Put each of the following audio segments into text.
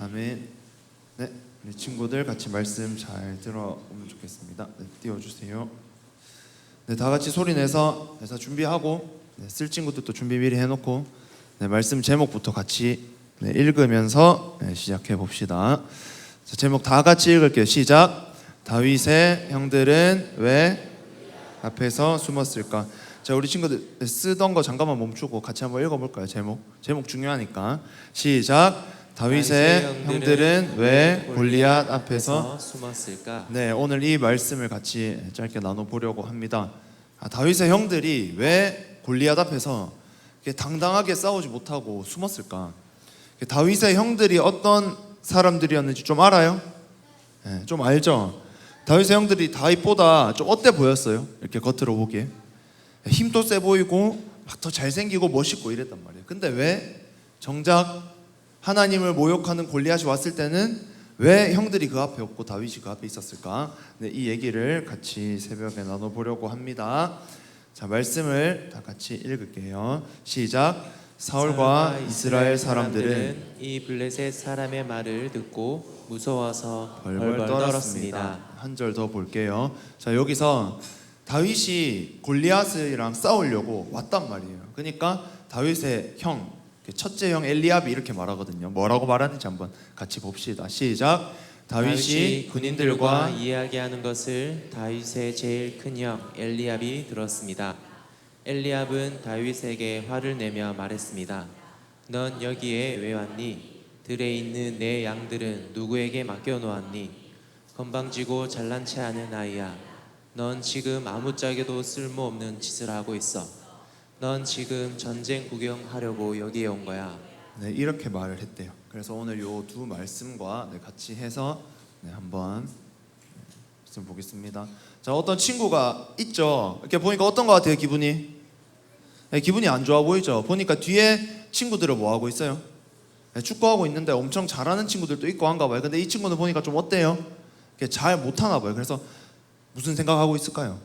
아멘. 네, 우리 친구들 같이 말씀 잘 들어보면 좋겠습니다. 네, 띄워주세요. 네, 다 같이 소리 내서 준비하고 쓸 친구들도 준비 미리 해놓고 말씀 제목부터 같이 읽으면서 시작해 봅시다. 자, 제목 다 같이 읽을게요. 시작. 다윗의 형들은 왜 앞에서 숨었을까? 자, 우리 친구들 쓰던 거 잠깐만 멈추고 같이 한번 읽어볼까요? 제목 중요하니까. 시작. 다윗의 형들은 왜 골리앗 앞에서 숨었을까? 네, 오늘 이 말씀을 같이 짧게 나눠보려고 합니다. 다윗의 형들이 왜 골리앗 앞에서 당당하게 싸우지 못하고 숨었을까? 다윗의 형들이 어떤 사람들이었는지 좀 알아요? 네, 좀 알죠? 다윗의 형들이 다윗보다 좀 어때 보였어요? 이렇게 겉으로 보기에 힘도 세 보이고 막 더 잘생기고 멋있고 이랬단 말이에요. 근데 왜 정작 하나님을 모욕하는 골리앗이 왔을 때는 왜 형들이 그 앞에 없고 다윗이 그 앞에 있었을까? 네, 이 얘기를 같이 새벽에 나눠보려고 합니다. 자, 말씀을 다 같이 읽을게요. 시작. 사울과 이스라엘 사람들은 이 블레셋 사람의 말을 듣고 무서워서 벌벌 떨었습니다. 한 절 더 볼게요. 자, 여기서 다윗이 골리앗이랑 싸우려고 왔단 말이에요. 그러니까 다윗의 형, 첫째 형 엘리압이 이렇게 말하거든요. 뭐라고 말하는지 한번 같이 봅시다. 시작. 다윗이 군인들과 이야기하는 것을 다윗의 제일 큰 형 엘리압이 들었습니다. 엘리압은 다윗에게 화를 내며 말했습니다. 넌 여기에 왜 왔니? 들에 있는 내 양들은 누구에게 맡겨놓았니? 건방지고 잘난 체 하는 아이야. 넌 지금 아무짝에도 쓸모없는 짓을 하고 있어. 넌 지금 전쟁 구경하려고 여기에 온 거야. 네, 이렇게 말을 했대요. 그래서 오늘 요 두 말씀과 같이 해서 한번 말씀 보겠습니다. 자, 어떤 친구가 있죠. 이렇게 보니까 어떤 것 같아요? 기분이? 네, 기분이 안 좋아 보이죠. 보니까 뒤에 친구들은 뭐 하고 있어요? 네, 축구하고 있는데 엄청 잘하는 친구들도 있고 한가 봐요. 근데 이 친구는 보니까 좀 어때요? 잘 못하나 봐요. 그래서 무슨 생각하고 있을까요?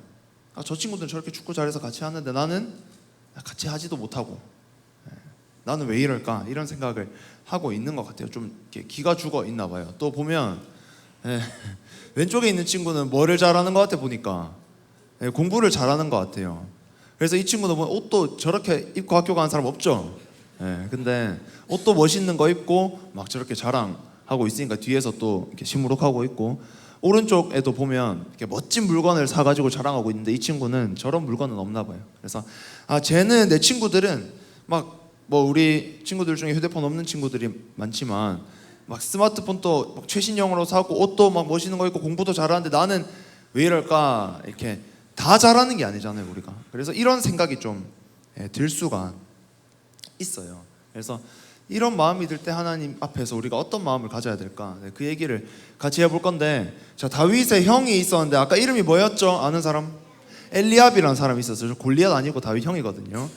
저 친구들은 저렇게 축구 잘해서 같이 하는데 나는 같이 하지도 못하고 나는 왜 이럴까? 이런 생각을 하고 있는 것 같아요. 좀 이렇게 기가 죽어 있나 봐요. 또 보면 왼쪽에 있는 친구는 뭐를 잘하는 것 같아 보니까 공부를 잘하는 것 같아요. 그래서 이 친구는 보면 옷도 저렇게 입고 학교 가는 사람 없죠? 근데 옷도 멋있는 거 입고 막 저렇게 자랑하고 있으니까 뒤에서 또 이렇게 시무룩하고 있고, 오른쪽에도 보면 이렇게 멋진 물건을 사가지고 자랑하고 있는데 이 친구는 저런 물건은 없나 봐요. 그래서 쟤는 내 친구들은 막 뭐 우리 친구들 중에 휴대폰 없는 친구들이 많지만 막 스마트폰도 막 최신형으로 사고 옷도 막 멋있는 거 입고 공부도 잘하는데 나는 왜 이럴까? 이렇게 다 잘하는 게 아니잖아요, 우리가. 그래서 이런 생각이 좀 들 수가 있어요. 그래서 이런 마음이 들 때 하나님 앞에서 우리가 어떤 마음을 가져야 될까? 그 얘기를 같이 해볼 건데, 자, 다윗의 형이 있었는데 아까 이름이 뭐였죠? 아는 사람? 엘리압이라는 사람이 있었어요. 골리앗 아니고 다윗 형이거든요.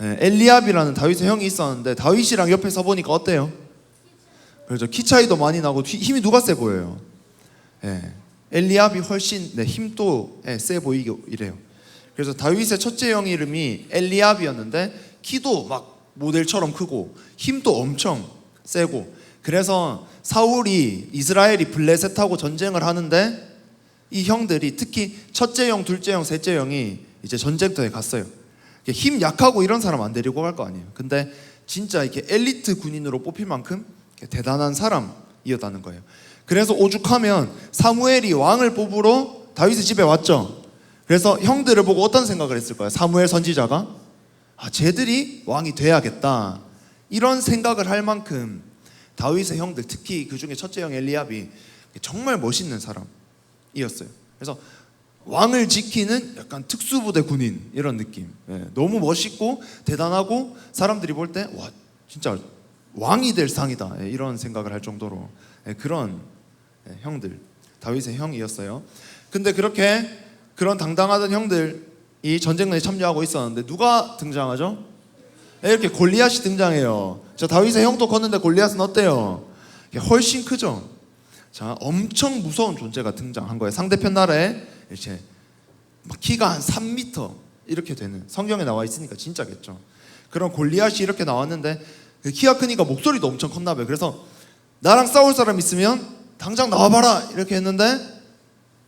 엘리압이라는 다윗의 형이 있었는데 다윗이랑 옆에 서 보니까 어때요? 그렇죠. 키 차이도 많이 나고 힘이 누가 세 보여요? 엘리압이 훨씬 힘도 세 보이고 이래요. 그래서 다윗의 첫째 형 이름이 엘리압이었는데 키도 막 모델처럼 크고 힘도 엄청 세고, 그래서 사울이 이스라엘이 블레셋하고 전쟁을 하는데 이 형들이, 특히 첫째 형, 둘째 형, 셋째 형이 이제 전쟁터에 갔어요. 힘 약하고 이런 사람 안 데리고 갈 거 아니에요. 근데 진짜 이렇게 엘리트 군인으로 뽑힐 만큼 대단한 사람이었다는 거예요. 그래서 오죽하면 사무엘이 왕을 뽑으러 다윗의 집에 왔죠. 그래서 형들을 보고 어떤 생각을 했을 거예요? 사무엘 선지자가 쟤들이 왕이 돼야겠다, 이런 생각을 할 만큼 다윗의 형들, 특히 그 중에 첫째 형 엘리압이 정말 멋있는 사람이었어요. 그래서 왕을 지키는 약간 특수부대 군인 이런 느낌. 너무 멋있고 대단하고 사람들이 볼 때 와, 진짜 왕이 될 상이다, 이런 생각을 할 정도로 그런 형들, 다윗의 형이었어요. 근데 그런 당당하던 형들이 전쟁에 참여하고 있었는데 누가 등장하죠? 이렇게 골리앗이 등장해요. 자, 다윗의 형도 컸는데 골리앗은 어때요? 훨씬 크죠. 자, 엄청 무서운 존재가 등장한 거예요. 상대편 나라에 이렇게 키가 한 3m 이렇게 되는, 성경에 나와 있으니까 진짜겠죠. 그런 골리앗이 이렇게 나왔는데 키가 크니까 목소리도 엄청 컸나 봐요. 그래서 나랑 싸울 사람 있으면 당장 나와봐라 이렇게 했는데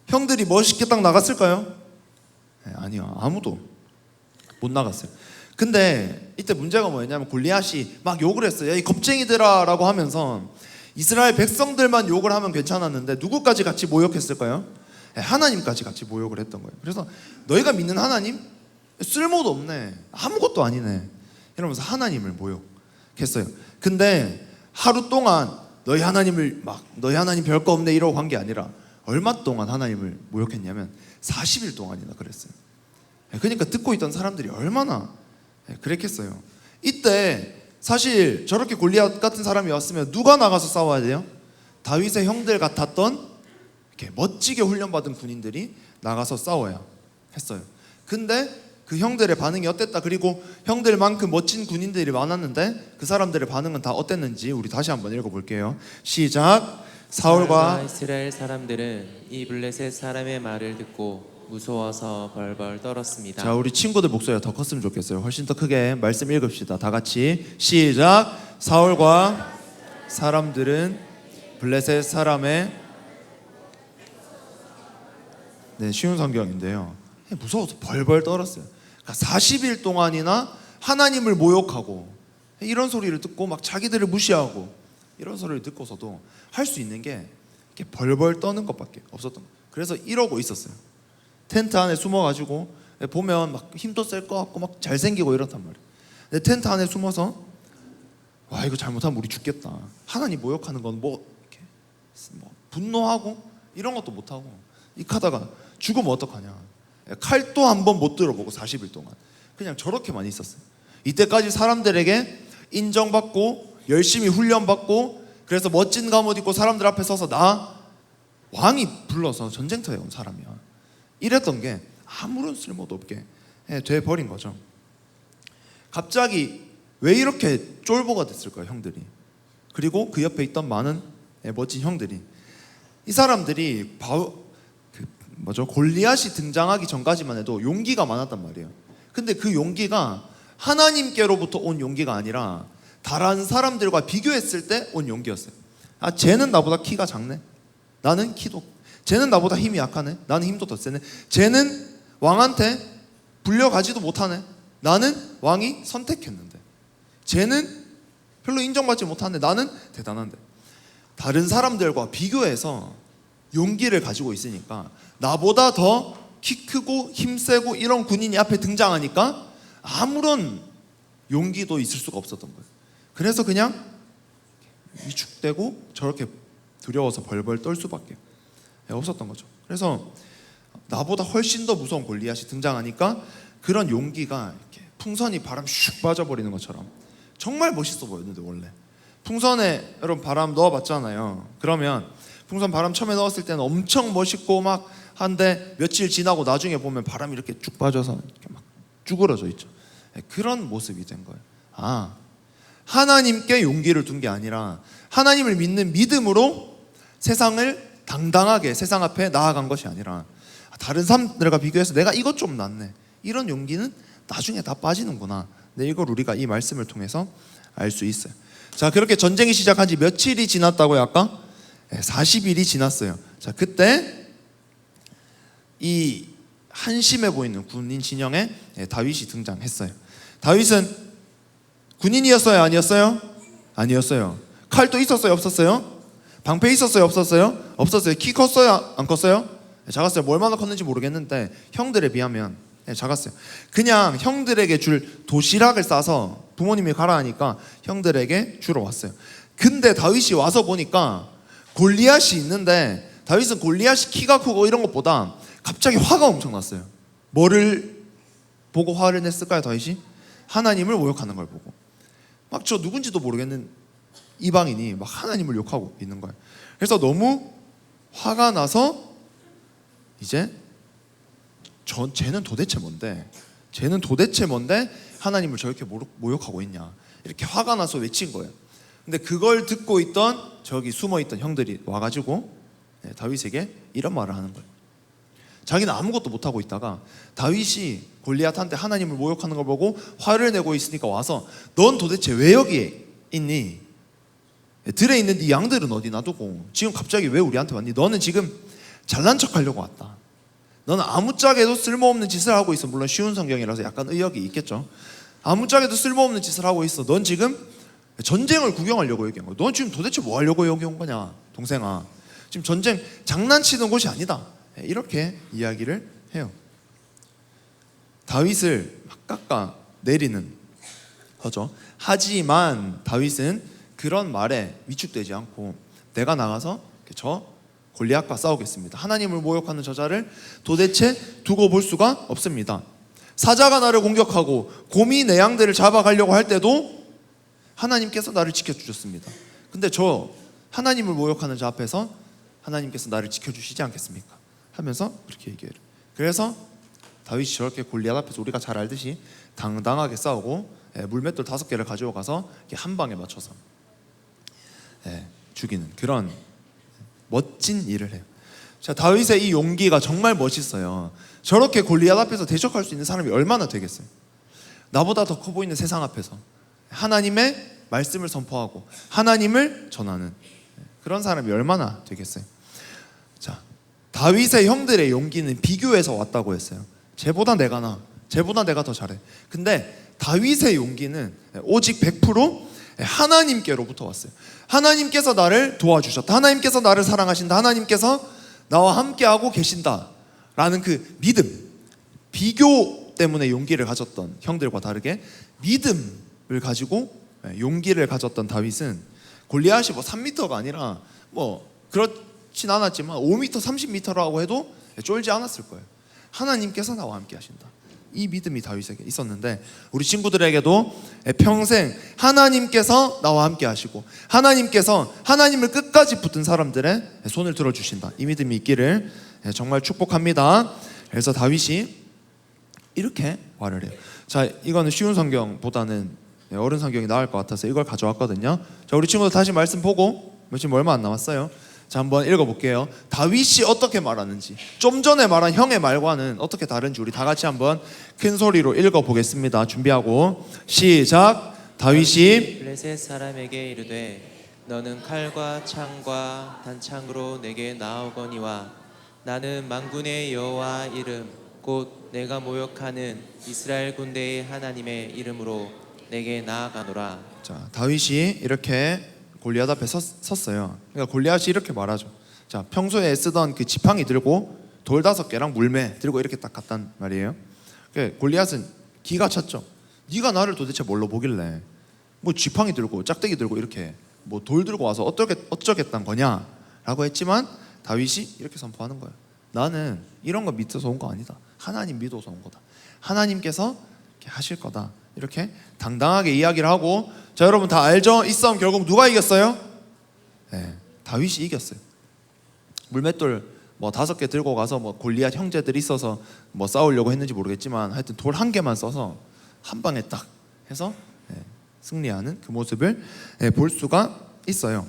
형들이 멋있게 딱 나갔을까요? 네, 아니요. 아무도 못 나갔어요. 근데 이때 문제가 뭐였냐면 골리앗이 막 욕을 했어요. 야, 이 겁쟁이들아 라고 하면서 이스라엘 백성들만 욕을 하면 괜찮았는데 누구까지 같이 모욕했을까요? 네, 하나님까지 같이 모욕을 했던 거예요. 그래서 너희가 믿는 하나님? 쓸모도 없네. 아무것도 아니네. 이러면서 하나님을 모욕했어요. 근데 하루 동안 너희 하나님 별거 없네 이러고 간 게 아니라 얼마 동안 하나님을 모욕했냐면 40일 동안이나 그랬어요. 그러니까 듣고 있던 사람들이 얼마나 그랬겠어요. 이때 사실 저렇게 골리앗 같은 사람이 왔으면 누가 나가서 싸워야 돼요? 다윗의 형들 같았던 이렇게 멋지게 훈련받은 군인들이 나가서 싸워야 했어요. 근데 그 형들의 반응이 어땠다. 그리고 형들만큼 멋진 군인들이 많았는데 그 사람들의 반응은 다 어땠는지 우리 다시 한번 읽어볼게요. 시작. 사울과 이스라엘 사람들은 이 블레셋 사람의 말을 듣고 무서워서 벌벌 떨었습니다. 자, 우리 친구들 목소리가 더 컸으면 좋겠어요. 훨씬 더 크게 말씀 읽읍시다. 다 같이 시작. 사울과 사람들은 블레셋 사람의 네, 쉬운 성경인데요. 무서워서 벌벌 떨었어요. 그러니까 40일 동안이나 하나님을 모욕하고 이런 소리를 듣고 막 자기들을 무시하고 이런 소리를 듣고서도 할 수 있는 게 이렇게 벌벌 떠는 것밖에 없었던 거예요. 그래서 이러고 있었어요. 텐트 안에 숨어가지고 보면 막 힘도 셀 것 같고 막 잘생기고 이렇단 말이에요. 근데 텐트 안에 숨어서 와 이거 잘못하면 우리 죽겠다. 하나님 모욕하는 건 뭐 분노하고 이런 것도 못하고 익하다가 죽으면 어떡하냐. 칼도 한 번 못 들어보고 40일 동안 그냥 저렇게만 있었어요. 이때까지 사람들에게 인정받고 열심히 훈련받고 그래서 멋진 갑옷 입고 사람들 앞에 서서 나 왕이 불러서 전쟁터에 온 사람이야 이랬던 게 아무런 쓸모도 없게 돼버린 거죠. 갑자기 왜 이렇게 쫄보가 됐을까요? 형들이. 그리고 그 옆에 있던 많은 멋진 형들이. 이 사람들이 골리앗이 등장하기 전까지만 해도 용기가 많았단 말이에요. 근데 그 용기가 하나님께로부터 온 용기가 아니라 다른 사람들과 비교했을 때 온 용기였어요. 아, 쟤는 나보다 키가 작네. 나는 키도. 쟤는 나보다 힘이 약하네. 나는 힘도 더 세네. 쟤는 왕한테 불려가지도 못하네. 나는 왕이 선택했는데. 쟤는 별로 인정받지 못하는데 나는 대단한데. 다른 사람들과 비교해서 용기를 가지고 있으니까 나보다 더 키 크고 힘세고 이런 군인이 앞에 등장하니까 아무런 용기도 있을 수가 없었던 거예요. 그래서 그냥 위축되고 저렇게 두려워서 벌벌 떨 수밖에 없었던 거죠. 그래서 나보다 훨씬 더 무서운 골리앗이 등장하니까 그런 용기가 이렇게 풍선이 바람 슉 빠져버리는 것처럼 정말 멋있어 보였는데 원래 풍선에 여러분 바람 넣어봤잖아요. 그러면 풍선 바람 처음에 넣었을 때는 엄청 멋있고 막 한데 며칠 지나고 나중에 보면 바람이 이렇게 쭉 빠져서 이렇게 막 쭈그러져 있죠. 그런 모습이 된 거예요. 아, 하나님께 용기를 둔 게 아니라 하나님을 믿는 믿음으로 세상을 당당하게 세상 앞에 나아간 것이 아니라 다른 사람들과 비교해서 내가 이것 좀 낫네 이런 용기는 나중에 다 빠지는구나. 네, 이걸 우리가 이 말씀을 통해서 알 수 있어요. 자, 그렇게 전쟁이 시작한 지 며칠이 지났다고요? 아까 40일이 지났어요. 자, 그때 이 한심해 보이는 군인 진영에 다윗이 등장했어요. 다윗은 군인이었어요? 아니었어요? 아니었어요. 칼도 있었어요? 없었어요? 방패 있었어요? 없었어요? 없었어요. 키 컸어요? 안 컸어요? 작았어요. 뭐 얼마나 컸는지 모르겠는데 형들에 비하면 작았어요. 그냥 형들에게 줄 도시락을 싸서 부모님이 가라 하니까 형들에게 주러 왔어요. 근데 다윗이 와서 보니까 골리앗이 있는데 다윗은 골리앗이 키가 크고 이런 것보다 갑자기 화가 엄청 났어요. 뭐를 보고 화를 냈을까요? 다윗이? 하나님을 모욕하는 걸 보고 막 저 누군지도 모르겠는 이방인이 막 하나님을 욕하고 있는 거예요. 그래서 너무 화가 나서 이제 쟤는 도대체 뭔데? 쟤는 도대체 뭔데 하나님을 저렇게 모욕하고 있냐? 이렇게 화가 나서 외친 거예요. 근데 그걸 듣고 있던 저기 숨어있던 형들이 와가지고 다윗에게 이런 말을 하는 거예요. 자기는 아무것도 못하고 있다가 다윗이 골리앗한테 하나님을 모욕하는 걸 보고 화를 내고 있으니까 와서 넌 도대체 왜 여기에 있니? 들에 있는 네 양들은 어디 놔두고 지금 갑자기 왜 우리한테 왔니? 너는 지금 잘난 척하려고 왔다. 너는 아무짝에도 쓸모없는 짓을 하고 있어. 물론 쉬운 성경이라서 약간 의역이 있겠죠. 아무짝에도 쓸모없는 짓을 하고 있어. 넌 지금 전쟁을 구경하려고 여기 온 거야. 넌 지금 도대체 뭐 하려고 여기 온 거냐, 동생아. 지금 전쟁 장난치는 곳이 아니다. 이렇게 이야기를 해요. 다윗을 막 깎아 내리는 거죠. 하지만 다윗은 그런 말에 위축되지 않고 내가 나가서 저 골리앗과 싸우겠습니다. 하나님을 모욕하는 저자를 도대체 두고 볼 수가 없습니다. 사자가 나를 공격하고 곰이 내 양들을 잡아가려고 할 때도 하나님께서 나를 지켜주셨습니다. 근데 저 하나님을 모욕하는 자 앞에서 하나님께서 나를 지켜주시지 않겠습니까? 하면서 그렇게 얘기해요. 그래서 다윗이 저렇게 골리앗 앞에서 우리가 잘 알듯이 당당하게 싸우고 물맷돌 5개를 가지고 가서 한 방에 맞춰서 죽이는 그런 멋진 일을 해요. 자, 다윗의 이 용기가 정말 멋있어요. 저렇게 골리앗 앞에서 대적할 수 있는 사람이 얼마나 되겠어요? 나보다 더 커 보이는 세상 앞에서 하나님의 말씀을 선포하고 하나님을 전하는 그런 사람이 얼마나 되겠어요? 자, 다윗의 형들의 용기는 비교해서 왔다고 했어요. 쟤보다 내가 나, 쟤보다 내가 더 잘해. 근데 다윗의 용기는 오직 100% 하나님께로부터 왔어요. 하나님께서 나를 도와주셨다. 하나님께서 나를 사랑하신다. 하나님께서 나와 함께하고 계신다 라는 그 믿음, 비교 때문에 용기를 가졌던 형들과 다르게 믿음을 가지고 용기를 가졌던 다윗은 골리앗이 뭐 3m가 아니라 뭐 그렇진 않았지만 5m, 30m라고 해도 쫄지 않았을 거예요. 하나님께서 나와 함께 하신다. 이 믿음이 다윗에게 있었는데 우리 친구들에게도 평생 하나님께서 나와 함께 하시고 하나님께서 하나님을 끝까지 붙든 사람들의 손을 들어주신다. 이 믿음이 있기를 정말 축복합니다. 그래서 다윗이 이렇게 말을 해요. 자, 이거는 쉬운 성경보다는 어른 성경이 나을 것 같아서 이걸 가져왔거든요. 자, 우리 친구들 다시 말씀 보고 지금 얼마 안 남았어요. 자, 한번 읽어볼게요. 다윗이 어떻게 말하는지, 좀 전에 말한 형의 말과는 어떻게 다른지 우리 다 같이 한번 큰 소리로 읽어보겠습니다. 준비하고 시작. 다윗이 블레셋 사람에게 이르되 너는 칼과 창과 단창으로 내게 나아오거니와 나는 만군의 여호와 이름 곧 내가 모욕하는 이스라엘 군대의 하나님의 이름으로 내게 나아가노라. 자, 다윗이 이렇게 골리앗 앞에 섰어요. 그러니까 골리앗이 이렇게 말하죠. 자, 평소에 쓰던 그 지팡이 들고 돌 5개랑 물매 들고 이렇게 딱 갔단 말이에요. 그러니까 골리앗은 기가 찼죠. 네가 나를 도대체 뭘로 보길래 뭐 지팡이 들고 짝대기 들고 이렇게 뭐 돌 들고 와서 어쩌겠다는 거냐라고 했지만 다윗이 이렇게 선포하는 거예요. 나는 이런 거 믿어서 온 거 아니다. 하나님 믿어서 온 거다. 하나님께서 이렇게 하실 거다. 이렇게 당당하게 이야기를 하고, 자, 여러분 다 알죠? 이 싸움 결국 누가 이겼어요? 네, 다윗이 이겼어요. 물맷돌 뭐 5개 들고 가서 뭐 골리앗 형제들이 있어서 뭐 싸우려고 했는지 모르겠지만 하여튼 돌 1개만 써서 한 방에 딱 해서 승리하는 그 모습을 볼 수가 있어요.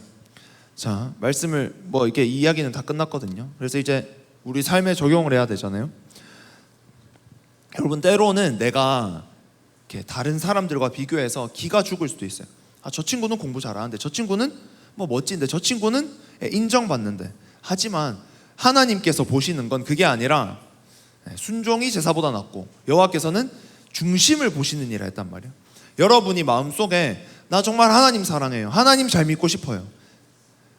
자, 말씀을 뭐 이렇게 이야기는 다 끝났거든요. 그래서 이제 우리 삶에 적용을 해야 되잖아요. 여러분, 때로는 내가 이렇게 다른 사람들과 비교해서 기가 죽을 수도 있어요. 아, 저 친구는 공부 잘하는데, 저 친구는 뭐 멋진데, 저 친구는 인정받는데. 하지만 하나님께서 보시는 건 그게 아니라 순종이 제사보다 낫고 여호와께서는 중심을 보시는 일을 했단 말이에요. 여러분이 마음속에 나 정말 하나님 사랑해요, 하나님 잘 믿고 싶어요,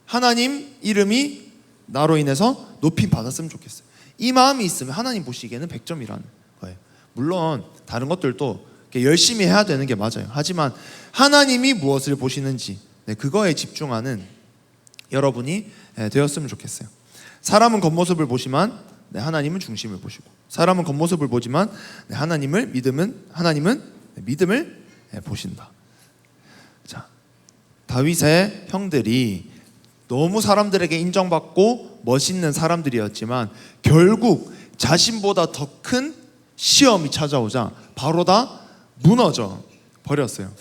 하나님 이름이 나로 인해서 높임 받았으면 좋겠어요, 이 마음이 있으면 하나님 보시기에는 100점이라는 거예요. 물론 다른 것들도 열심히 해야 되는 게 맞아요. 하지만 하나님이 무엇을 보시는지 그거에 집중하는 여러분이 되었으면 좋겠어요. 사람은 겉모습을 보지만 하나님은 중심을 보시고, 사람은 겉모습을 보지만 하나님은 믿음을 보신다. 자, 다윗의 형들이 너무 사람들에게 인정받고 멋있는 사람들이었지만 결국 자신보다 더 큰 시험이 찾아오자 바로 다 무너져 버렸어요.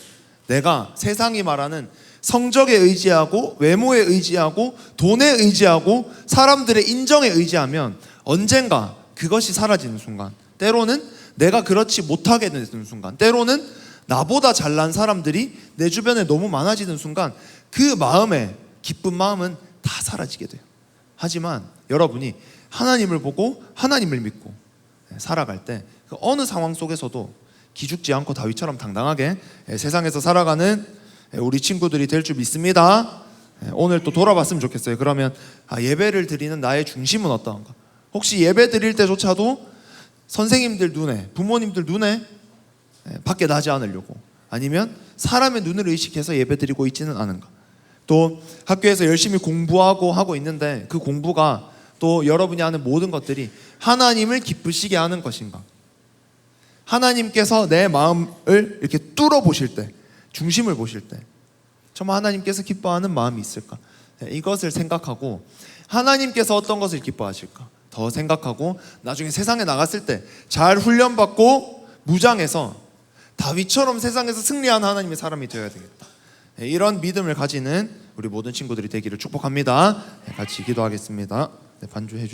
내가 세상이 말하는 성적에 의지하고 외모에 의지하고 돈에 의지하고 사람들의 인정에 의지하면 언젠가 그것이 사라지는 순간, 때로는 내가 그렇지 못하게 되는 순간, 때로는 나보다 잘난 사람들이 내 주변에 너무 많아지는 순간 그 마음에 기쁜 마음은 다 사라지게 돼요. 하지만 여러분이 하나님을 보고 하나님을 믿고 살아갈 때 그 어느 상황 속에서도 기죽지 않고 다윗처럼 당당하게 세상에서 살아가는 우리 친구들이 될 줄 믿습니다. 오늘 또 돌아봤으면 좋겠어요. 그러면 예배를 드리는 나의 중심은 어떠한가? 혹시 예배 드릴 때조차도 선생님들 눈에, 부모님들 눈에 밖에 나지 않으려고, 아니면 사람의 눈을 의식해서 예배 드리고 있지는 않은가? 또 학교에서 열심히 공부하고 하고 있는데 그 공부가 또 여러분이 하는 모든 것들이 하나님을 기쁘시게 하는 것인가? 하나님께서 내 마음을 이렇게 뚫어 보실 때, 중심을 보실 때 정말 하나님께서 기뻐하는 마음이 있을까? 이것을 생각하고 하나님께서 어떤 것을 기뻐하실까? 더 생각하고 나중에 세상에 나갔을 때 잘 훈련받고 무장해서 다윗처럼 세상에서 승리하는 하나님의 사람이 되어야 되겠다. 이런 믿음을 가지는 우리 모든 친구들이 되기를 축복합니다. 같이 기도하겠습니다. 반주해 주시죠.